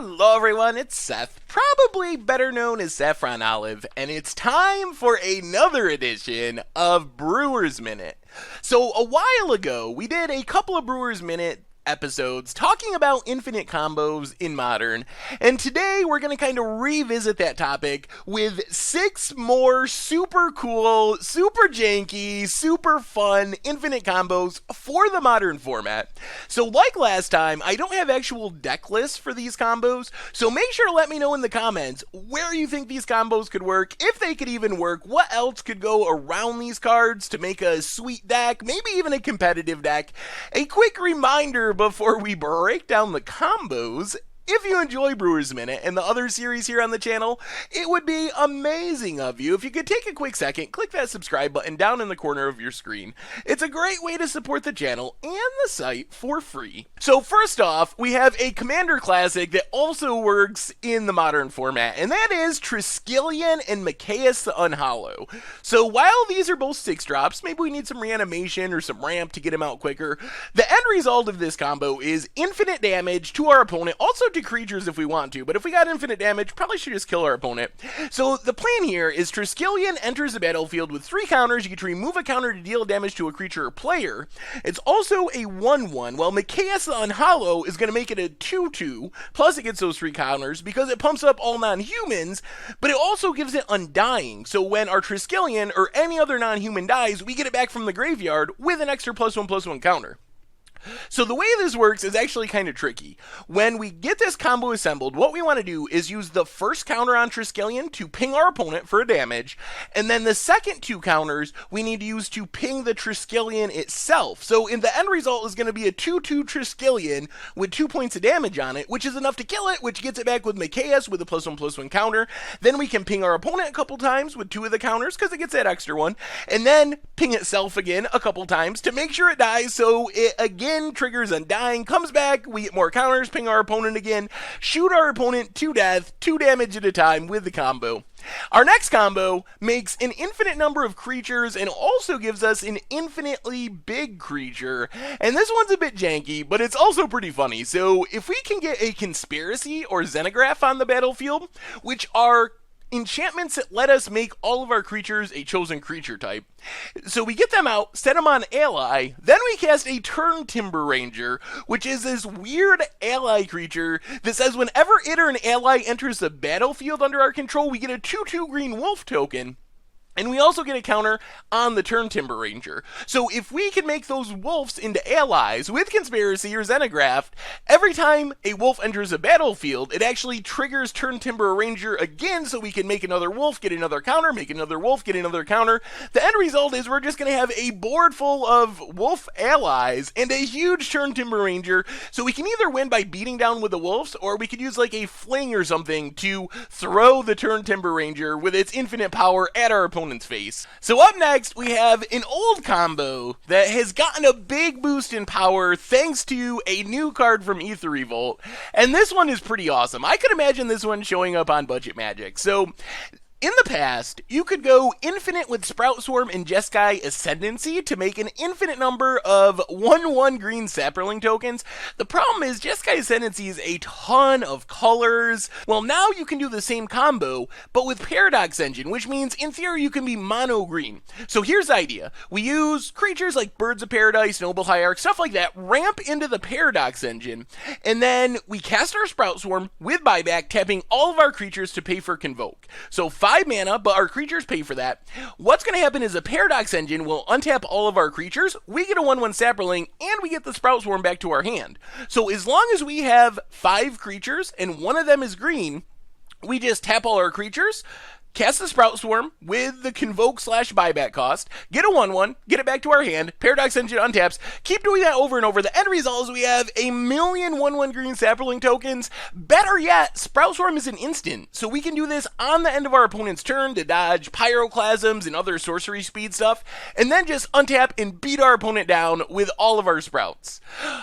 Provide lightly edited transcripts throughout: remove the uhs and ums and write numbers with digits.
Hello everyone, it's Seth, probably better known as Saffron Olive, and it's time for another edition of Brewer's Minute. So a while ago, we did a couple of Brewer's Minute episodes talking about infinite combos in Modern, and today we're going to kind of revisit that topic with 6 more super cool, super janky, super fun infinite combos for the Modern format. So like last time, I don't have actual deck lists for these combos, so make sure to let me know in the comments where you think these combos could work, if they could even work, what else could go around these cards to make a sweet deck, maybe even a competitive deck. A quick reminder before we break down the combos: if you enjoy Brewer's Minute and the other series here on the channel, it would be amazing of you if you could take a quick second, click that subscribe button down in the corner of your screen. It's a great way to support the channel and the site for free. So first off, we have a Commander Classic that also works in the Modern format, and that is Triskelion and Mikaeus the Unhollow. So while these are both 6-drops, maybe we need some reanimation or some ramp to get them out quicker. The end result of this combo is infinite damage to our opponent, also to creatures if we want to, but if we got infinite damage, probably should just kill our opponent. So the plan here is Triskelion enters the battlefield with 3 counters. You get to remove a counter to deal damage to a creature or player. It's also a 1/1, while Mikaeus the Unhollow is going to make it a 2/2, plus it gets those 3 counters because it pumps up all non-humans, but it also gives it Undying, so when our Triskelion or any other non-human dies, we get it back from the graveyard with an extra +1/+1 counter. So the way this works is actually kind of tricky. When we get this combo assembled, what we want to do is use the first counter on Triskelion to ping our opponent for a damage, and then the second 2 counters we need to use to ping the Triskelion itself. So in the end result is going to be a 2/2 Triskelion with 2 points of damage on it, which is enough to kill it, which gets it back with Mikaeus with a +1/+1 counter. Then we can ping our opponent a couple times with 2 of the counters because it gets that extra one, and then ping itself again a couple times to make sure it dies, so it again triggers Undying, comes back, we get more counters, ping our opponent again, shoot our opponent to death, 2 damage at a time with the combo. Our next combo makes an infinite number of creatures and also gives us an infinitely big creature. And this one's a bit janky, but it's also pretty funny. So if we can get a Conspiracy or Xenograph on the battlefield, which are enchantments that let us make all of our creatures a chosen creature type. So we get them out, set them on ally, then we cast a Turn Timber Ranger, which is this weird ally creature that says whenever it or an ally enters the battlefield under our control, we get a 2/2 green wolf token. And we also get a counter on the Turn Timber Ranger. So if we can make those wolves into allies with Conspiracy or Xenograph, every time a wolf enters a battlefield, it actually triggers Turn Timber Ranger again, so we can make another wolf, get another counter, make another wolf, get another counter. The end result is we're just going to have a board full of wolf allies and a huge Turn Timber Ranger. So we can either win by beating down with the wolves, or we could use like a fling or something to throw the Turn Timber Ranger with its infinite power at our opponent's face. So up next, we have an old combo that has gotten a big boost in power thanks to a new card from Aether Revolt, and this one is pretty awesome. I could imagine this one showing up on Budget Magic. So in the past, you could go infinite with Sprout Swarm and Jeskai Ascendancy to make an infinite number of 1/1 green Sapperling tokens. The problem is Jeskai Ascendancy is a ton of colors. Well, now you can do the same combo, but with Paradox Engine, which means in theory you can be mono green. So here's the idea. We use creatures like Birds of Paradise, Noble Hierarch, stuff like that, ramp into the Paradox Engine, and then we cast our Sprout Swarm with buyback, tapping all of our creatures to pay for Convoke. So 5 mana, but our creatures pay for that. What's going to happen is a Paradox Engine will untap all of our creatures, we get a 1/1 Sapperling, and we get the Sprout Swarm back to our hand. So as long as we have 5 creatures and one of them is green, we just tap all our creatures, cast the Sprout Swarm with the Convoke/buyback cost, get a 1/1, get it back to our hand, Paradox Engine untaps, keep doing that over and over. The end result is we have a million 1/1 green Sapperling tokens. Better yet, Sprout Swarm is an instant, so we can do this on the end of our opponent's turn to dodge Pyroclasms and other sorcery speed stuff, and then just untap and beat our opponent down with all of our Sprouts.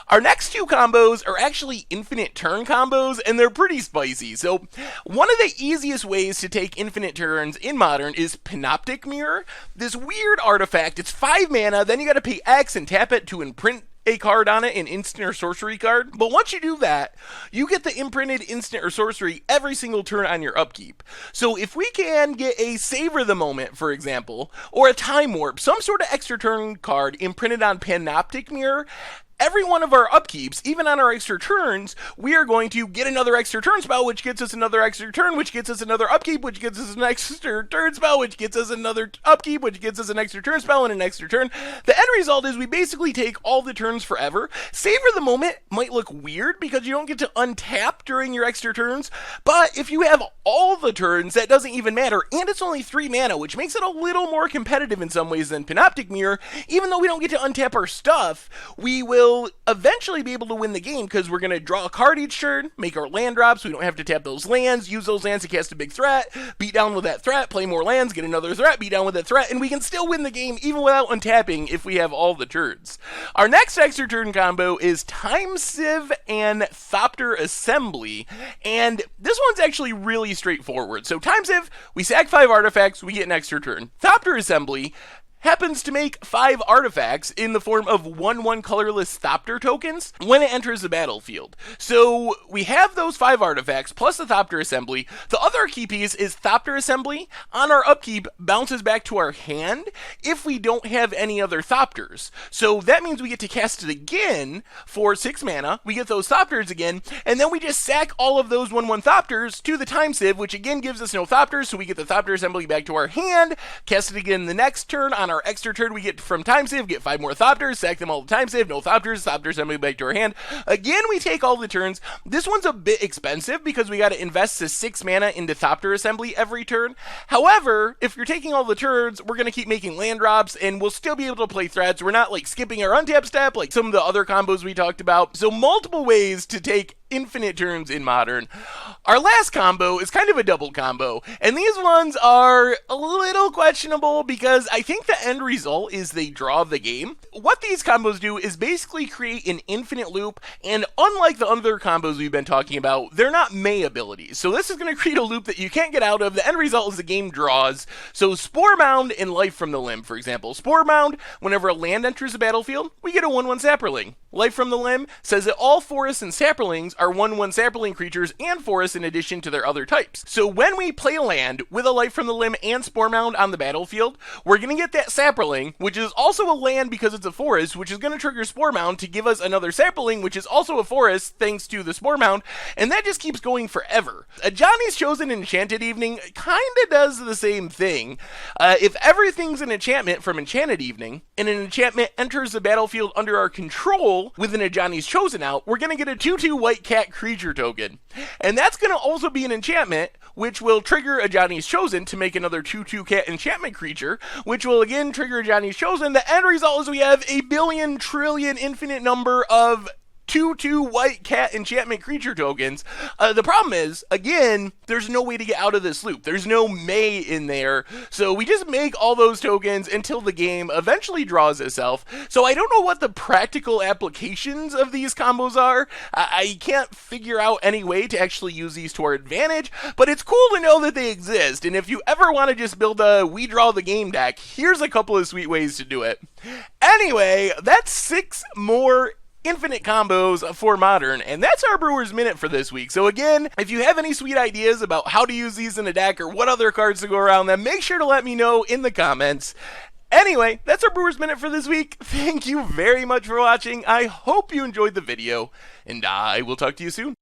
Our next 2 combos are actually infinite turn combos, and they're pretty spicy. So one of the easiest ways to take infinite turns in Modern is Panoptic Mirror. This weird artifact, it's 5 mana, then you gotta pay X and tap it to imprint a card on it, an instant or sorcery card. But once you do that, you get the imprinted instant or sorcery every single turn on your upkeep. So if we can get a Savor the Moment, for example, or a Time Warp, some sort of extra turn card imprinted on Panoptic Mirror, every one of our upkeeps, even on our extra turns, we are going to get another extra turn spell, which gets us another extra turn, which gets us another upkeep, which gets us an extra turn spell, which gets us another upkeep, which gets us an extra turn spell and an extra turn. The end result is we basically take all the turns forever. Savor the Moment might look weird because you don't get to untap during your extra turns, but if you have all the turns, that doesn't even matter, and it's only 3 mana, which makes it a little more competitive in some ways than Panoptic Mirror. Even though we don't get to untap our stuff, we will eventually be able to win the game because we're going to draw a card each turn, make our land drops, we don't have to tap those lands, use those lands to cast a big threat, beat down with that threat, play more lands, get another threat, beat down with that threat, and we can still win the game even without untapping if we have all the turns. Our next extra turn combo is Time Sieve and Thopter Assembly, and this one's actually really straightforward. So Time Sieve, we sack 5 artifacts, we get an extra turn. Thopter Assembly happens to make 5 artifacts in the form of 1/1 colorless Thopter tokens when it enters the battlefield. So we have those 5 artifacts plus the Thopter Assembly. The other key piece is Thopter Assembly on our upkeep bounces back to our hand if we don't have any other Thopters. So that means we get to cast it again for 6 mana, we get those Thopters again, and then we just sack all of those 1/1 Thopters to the Time Sieve, which again gives us no Thopters, so we get the Thopter Assembly back to our hand, cast it again the next turn. On our extra turn we get from Time Save, get 5 more Thopters, sack them all to Time Save, no Thopters, Thopter Assembly back to our hand. Again, we take all the turns. This one's a bit expensive because we got to invest the 6 mana into Thopter Assembly every turn. However, if you're taking all the turns, we're going to keep making land drops and we'll still be able to play threats. We're not like skipping our untap step like some of the other combos we talked about. So multiple ways to take infinite turns in Modern. Our last combo is kind of a double combo, and these ones are a little questionable because I think the end result is they draw the game. What these combos do is basically create an infinite loop, and unlike the other combos we've been talking about, they're not May abilities. So this is going to create a loop that you can't get out of. The end result is the game draws. So Spore Mound and Life from the Limb, for example. Spore Mound, whenever a land enters the battlefield, we get a 1/1 Sapperling. Life from the Limb says that all forests and sapperlings are 1/1 sapperling creatures and forests in addition to their other types. So when we play land with a Life from the Limb and Spore Mound on the battlefield, we're going to get that sapperling, which is also a land because it's a forest, which is going to trigger Spore Mound to give us another sapperling, which is also a forest thanks to the Spore Mound, and that just keeps going forever. Johnny's Chosen Enchanted Evening kind of does the same thing. If everything's an enchantment from Enchanted Evening, and an enchantment enters the battlefield under our control with an Ajani's Chosen out, we're going to get a 2/2 white cat creature token. And that's going to also be an enchantment, which will trigger Ajani's Chosen to make another 2/2 cat enchantment creature, which will again trigger Ajani's Chosen. The end result is we have a billion trillion infinite number of 2/2 white cat enchantment creature tokens. The problem is, again, there's no way to get out of this loop. There's no May in there, so we just make all those tokens until the game eventually draws itself. So I don't know what the practical applications of these combos are. I can't figure out any way to actually use these to our advantage, but it's cool to know that they exist, and if you ever want to just build a we draw the game deck, here's a couple of sweet ways to do it. Anyway, that's 6 more infinite combos for Modern, and that's our Brewer's Minute for this week. So again, if you have any sweet ideas about how to use these in a deck or what other cards to go around them, make sure to let me know in the comments. Anyway, that's our Brewer's Minute for this week. Thank you very much for watching. I hope you enjoyed the video, and I will talk to you soon.